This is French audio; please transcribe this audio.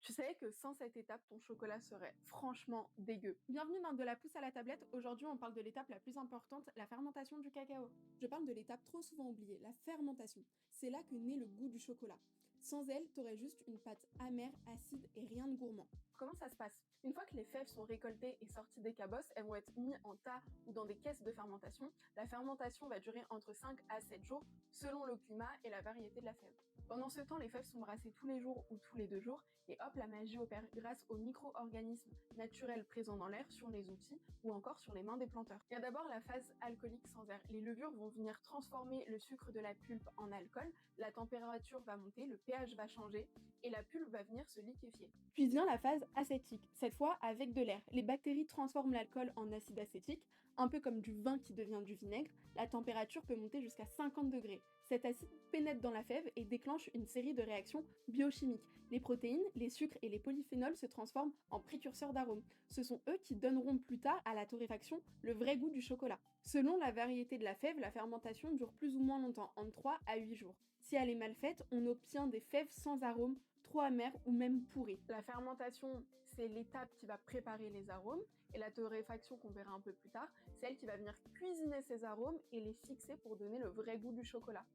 Tu savais que sans cette étape, ton chocolat serait franchement dégueu. Bienvenue dans De la pousse à la tablette. Aujourd'hui, on parle de l'étape la plus importante, la fermentation du cacao. Je parle de l'étape trop souvent oubliée, la fermentation. C'est là que naît le goût du chocolat. Sans elle, t'aurais juste une pâte amère, acide et rien de gourmand. Comment ça se passe? Une fois que les fèves sont récoltées et sorties des cabosses, elles vont être mises en tas ou dans des caisses de fermentation. La fermentation va durer entre 5 à 7 jours selon le climat et la variété de la fève. Pendant ce temps, les fèves sont brassées tous les jours ou tous les 2 jours et hop, la magie opère grâce aux micro-organismes naturels présents dans l'air, sur les outils ou encore sur les mains des planteurs. Il y a d'abord la phase alcoolique sans air. Les levures vont venir transformer le sucre de la pulpe en alcool, la température va monter, le pH va changer et la pulpe va venir se liquéfier. Puis vient la phase acétique, cette fois avec de l'air. Les bactéries transforment l'alcool en acide acétique, un peu comme du vin qui devient du vinaigre. La température peut monter jusqu'à 50 degrés. Cet acide pénètre dans la fève et déclenche une série de réactions biochimiques. Les protéines, les sucres et les polyphénols se transforment en précurseurs d'arômes. Ce sont eux qui donneront plus tard à la torréfaction le vrai goût du chocolat. Selon la variété de la fève, la fermentation dure plus ou moins longtemps, entre 3 à 8 jours. Si elle est mal faite, on obtient des fèves sans arôme, trop amères ou même pourries. La fermentation, c'est l'étape qui va préparer les arômes, et la torréfaction qu'on verra un peu plus tard, c'est elle qui va venir cuisiner ces arômes et les fixer pour donner le vrai goût du chocolat.